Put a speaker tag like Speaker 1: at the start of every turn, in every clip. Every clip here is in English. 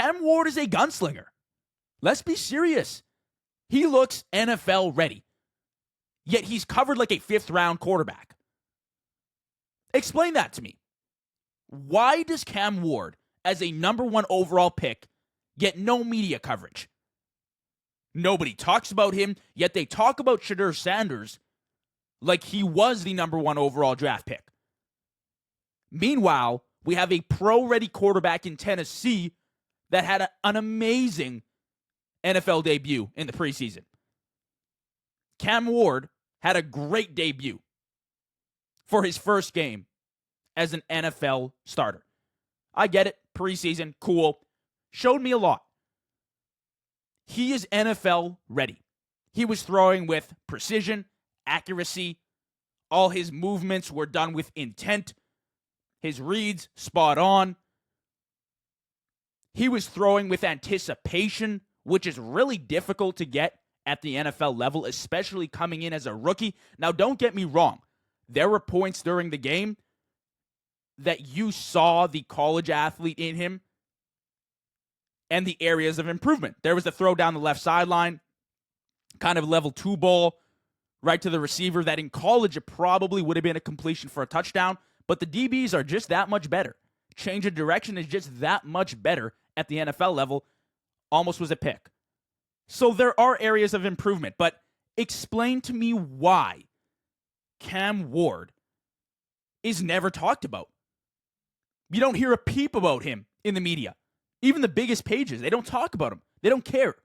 Speaker 1: Cam Ward is a gunslinger. Let's be serious. He looks NFL ready. Yet he's covered like a 5th-round quarterback. Explain that to me. Why does Cam Ward, as a number 1 overall pick, get no media coverage? Nobody talks about him, yet they talk about Shedeur Sanders like he was the number 1 overall draft pick. Meanwhile, we have a pro-ready quarterback in Tennessee that had an amazing NFL debut in the preseason. Cam Ward had a great debut for his first game as an NFL starter. I get it, preseason, cool. Showed me a lot. He is NFL ready. He was throwing with precision, accuracy. All his movements were done with intent. His reads, spot on. He was throwing with anticipation, which is really difficult to get at the NFL level, especially coming in as a rookie. Now, don't get me wrong. There were points during the game that you saw the college athlete in him and the areas of improvement. There was a throw down the left sideline, kind of level 2 ball, right to the receiver that in college it probably would have been a completion for a touchdown, but the DBs are just that much better. Change of direction is just that much better at the NFL level. Almost was a pick. So there are areas of improvement, but explain to me why Cam Ward is never talked about. You don't hear a peep about him in the media. Even the biggest pages, they don't talk about him. They don't care.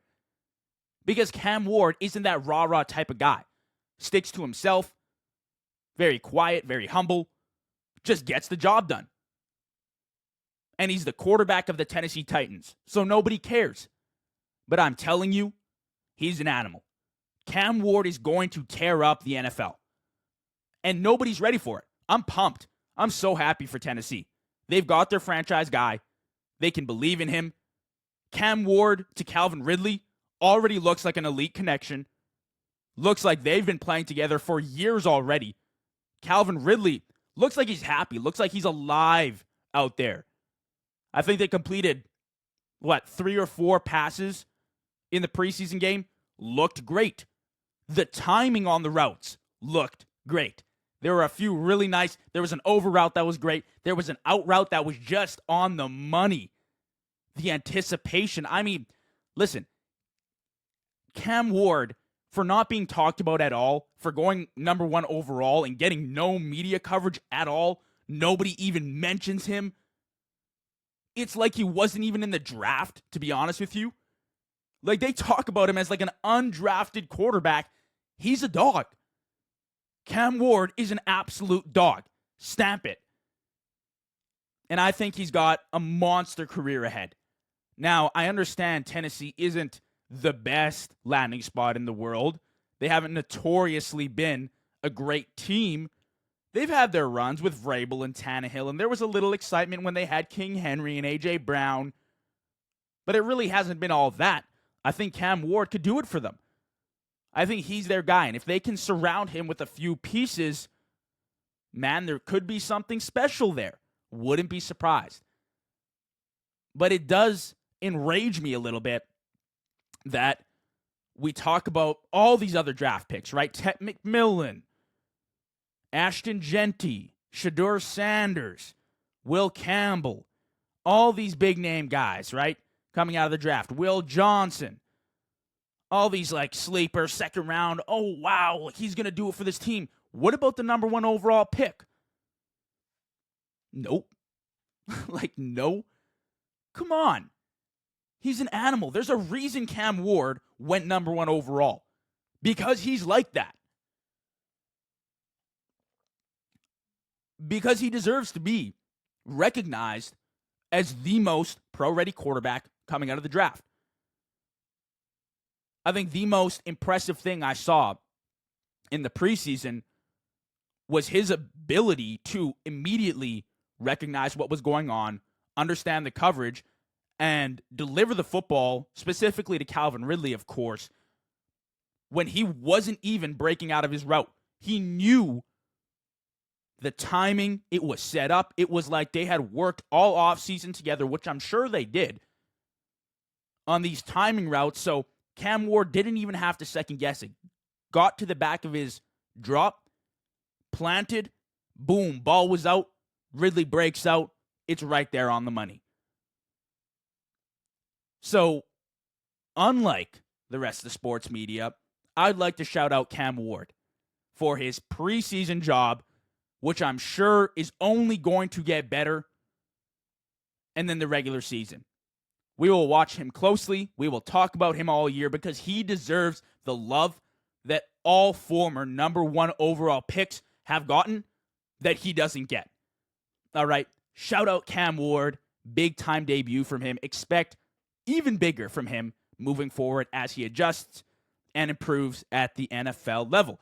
Speaker 1: Because Cam Ward isn't that rah-rah type of guy. Sticks to himself, very quiet, very humble, just gets the job done. And he's the quarterback of the Tennessee Titans, so nobody cares. But I'm telling you, he's an animal. Cam Ward is going to tear up the NFL. And nobody's ready for it. I'm pumped. I'm so happy for Tennessee. They've got their franchise guy. They can believe in him. Cam Ward to Calvin Ridley already looks like an elite connection. Looks like they've been playing together for years already. Calvin Ridley looks like he's happy. Looks like he's alive out there. I think they completed, 3 or 4 passes in the preseason game. Looked great. The timing on the routes looked great. There were a few really nice. There was an over route that was great. There was an out route that was just on the money. The anticipation. I mean, listen, Cam Ward, for not being talked about at all, for going number 1 overall and getting no media coverage at all, nobody even mentions him. It's like he wasn't even in the draft, to be honest with you. Like, they talk about him as like an undrafted quarterback. He's a dog. Cam Ward is an absolute dog. Stamp it. And I think he's got a monster career ahead. Now, I understand Tennessee isn't the best landing spot in the world. They haven't notoriously been a great team. They've had their runs with Vrabel and Tannehill, and there was a little excitement when they had King Henry and A.J. Brown. But it really hasn't been all that. I think Cam Ward could do it for them. I think he's their guy, and if they can surround him with a few pieces, man, there could be something special there. Wouldn't be surprised. But it does enrage me a little bit that we talk about all these other draft picks, right? Ted McMillan, Ashton Genty, Shedeur Sanders, Will Campbell, all these big-name guys, right, coming out of the draft. Will Johnson, all these, like, sleeper, second round, oh, wow, he's going to do it for this team. What about the number 1 overall pick? Nope. No. Come on. He's an animal. There's a reason Cam Ward went number 1 overall. Because he's like that. Because he deserves to be recognized as the most pro-ready quarterback coming out of the draft. I think the most impressive thing I saw in the preseason was his ability to immediately recognize what was going on, understand the coverage, and deliver the football, specifically to Calvin Ridley, of course, when he wasn't even breaking out of his route. He knew the timing, it was set up. It was like they had worked all offseason together, which I'm sure they did. on these timing routes, so Cam Ward didn't even have to second guess it. Got to the back of his drop, planted, boom, ball was out, Ridley breaks out, it's right there on the money. So, unlike the rest of the sports media, I'd like to shout out Cam Ward for his preseason job, which I'm sure is only going to get better, and then the regular season. We will watch him closely. We will talk about him all year because he deserves the love that all former number 1 overall picks have gotten that he doesn't get. All right, shout out Cam Ward. Big time debut from him. Expect even bigger from him moving forward as he adjusts and improves at the NFL level.